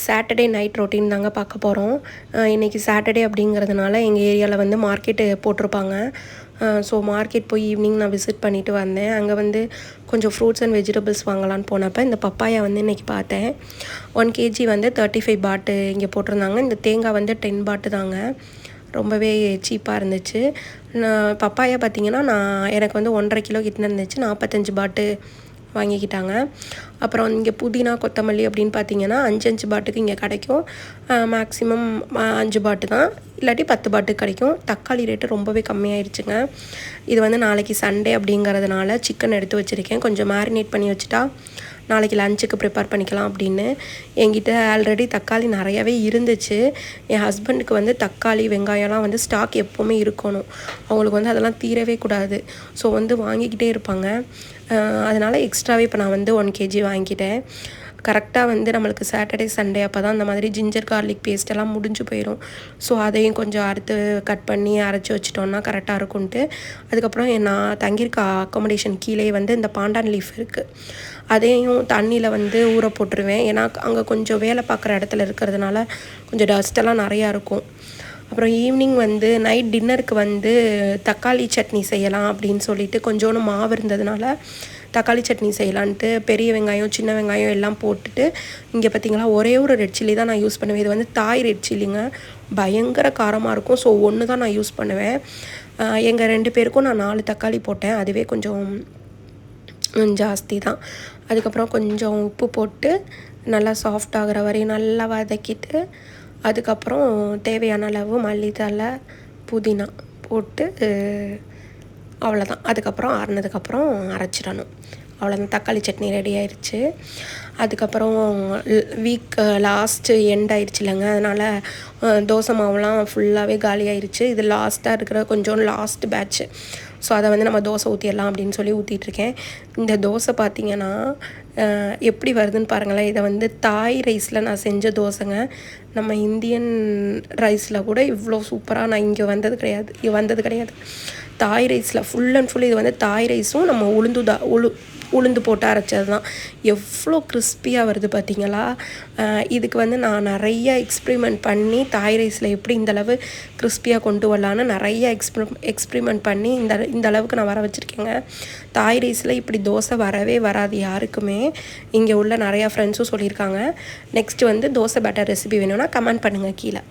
Saturday night routine தாங்க பார்க்க போகிறோம். இன்றைக்கி சாட்டர்டே அப்படிங்கிறதுனால எங்கள் ஏரியாவில் வந்து மார்க்கெட்டு போட்டிருப்பாங்க. ஸோ மார்க்கெட் போய் ஈவினிங் நான் விசிட் பண்ணிவிட்டு வந்தேன். அங்கே வந்து கொஞ்சம் ஃப்ரூட்ஸ் அண்ட் வெஜிடபிள்ஸ் வாங்கலான்னு போனப்போ இந்த பப்பாயா வந்து இன்றைக்கி பார்த்தேன். 1 kg வந்து 35 பாட்டு இங்கே போட்டிருந்தாங்க. இந்த தேங்காய் வந்து 10 பாட்டு தாங்க. ரொம்பவே சீப்பாக இருந்துச்சு. பப்பாயா பார்த்திங்கன்னா எனக்கு வந்து 1.5 கிலோ கிட்ட இருந்துச்சு. 45 பாட்டு வாங்கிக்கிட்டாங்க. அப்புறம் இங்கே புதினா கொத்தமல்லி அப்படின்னு பார்த்தீங்கன்னா 5 பாட்டுக்கு இங்கே கிடைக்கும். மேக்ஸிமம் 5 பாட்டு தான், இல்லாட்டி 10 பாட்டுக்கு கிடைக்கும். தக்காளி ரேட்டு ரொம்பவே கம்மியாயிடுச்சுங்க. இது வந்து நாளைக்கு சண்டே அப்படிங்கிறதுனால சிக்கன் எடுத்து வச்சுருக்கேன். கொஞ்சம் மேரினேட் பண்ணி வச்சுட்டா நாளைக்கு லஞ்சுக்கு ப்ரிப்பேர் பண்ணிக்கலாம் அப்படின்னு. என்கிட்ட ஆல்ரெடி தக்காளி நிறையாவே இருந்துச்சு. என் ஹஸ்பண்டுக்கு வந்து தக்காளி வெங்காயம்லாம் வந்து ஸ்டாக் எப்போவுமே இருக்கணும். அவங்களுக்கு வந்து அதெல்லாம் தீரவே கூடாது. ஸோ வந்து வாங்கிக்கிட்டே இருப்பாங்க. அதனால் எக்ஸ்ட்ராவே இப்போ நான் வந்து 1 kg வாங்கிக்கிட்டேன். கரெக்டாக வந்து நம்மளுக்கு சாட்டர்டே சண்டே அப்போ தான் அந்த மாதிரி ஜிஞ்சர் கார்லிக் பேஸ்ட் எல்லாம் முடிஞ்சு போயிடும். ஸோ அதையும் கொஞ்சம் அறுத்து கட் பண்ணி அரைச்சி வச்சிட்டோன்னா கரெக்டாக இருக்கும்ன்ட்டு. அதுக்கப்புறம் நான் தங்கியிருக்க அக்காமடேஷன் கீழே வந்து இந்த பாண்டான் லீஃப் இருக்குது. அதையும் தண்ணியில் வந்து ஊற போட்டுருவேன். ஏன்னா அங்கே கொஞ்சம் வேலை பார்க்குற இடத்துல இருக்கிறதுனால கொஞ்சம் டஸ்ட்டெல்லாம் நிறையா இருக்கும். அப்புறம் ஈவினிங் வந்து நைட் டின்னருக்கு வந்து தக்காளி சட்னி செய்யலாம் அப்படின்னு சொல்லிட்டு கொஞ்சோண்டு மாவு இருந்ததுனால தக்காளி சட்னி செய்யலான்ட்டு பெரிய வெங்காயம் சின்ன வெங்காயம் எல்லாம் போட்டுட்டு, இங்கே பார்த்திங்களா ஒரே ஒரு ரெட் சில்லி தான் நான் யூஸ் பண்ணுவேன். இது வந்து தாய் ரெட் சில்லிங்க. பயங்கர காரமாக இருக்கும். ஸோ ஒன்று தான் நான் யூஸ் பண்ணுவேன். எங்கள் 2 பேருக்கும் நான் 4 தக்காளி போட்டேன். அதுவே கொஞ்சம் ஜாஸ்தி தான். அதுக்கப்புறம் கொஞ்சம் உப்பு போட்டு நல்லா சாஃப்ட் ஆகிற வரையும் நல்லா வதக்கிட்டு, அதுக்கப்புறம் தேவையான அளவு மல்லித்தழை புதினா போட்டு அவ்வளோதான். அதுக்கப்புறம் ஆறுனதுக்கப்புறம் அரைச்சிடணும். அவ்வளோதான், தக்காளி சட்னி ரெடி ஆயிடுச்சு. அதுக்கப்புறம் வீக் லாஸ்ட்டு எண்ட் ஆயிடுச்சு இல்லைங்க. அதனால் தோசை மாவுலாம் ஃபுல்லாகவே காலி ஆயிடுச்சு. இது லாஸ்ட்டாக இருக்கிற கொஞ்சம் லாஸ்ட் பேட்ச்சு. ஸோ அதை வந்து நம்ம தோசை ஊற்றிடலாம் அப்படின்னு சொல்லி ஊற்றிட்டுருக்கேன். இந்த தோசை பார்த்திங்கன்னா எப்படி வருதுன்னு பாருங்களேன். இதை வந்து தாய் ரைஸில் நான் செஞ்ச தோசைங்க. நம்ம இந்தியன் ரைஸில் கூட இவ்வளோ சூப்பராக நான் இங்கே வந்தது கிடையாது. தாய் ரைஸில் ஃபுல் அண்ட் ஃபுல் இது வந்து தாய் ரைஸும் நம்ம உளுந்து போட்டு அரைச்சது தான். எவ்வளோ கிறிஸ்பியாக வருது பார்த்திங்களா. இதுக்கு வந்து நான் நிறைய எக்ஸ்பிரிமெண்ட் பண்ணி தாய் ரைஸில் எப்படி இந்தளவு கிறிஸ்பியாக கொண்டு வரலான்னு நிறைய எக்ஸ்பிரிமெண்ட் பண்ணி இந்த அளவுக்கு நான் வர வச்சுருக்கேங்க. தாய் ரைஸில் இப்படி தோசை வரவே வராது யாருக்குமே. இங்கே உள்ள நிறையா ஃப்ரெண்ட்ஸும் சொல்லியிருக்காங்க. நெக்ஸ்ட்டு வந்து தோசை பேட்டர் ரெசிபி வேணும்னா கமெண்ட் பண்ணுங்கள் கீழே.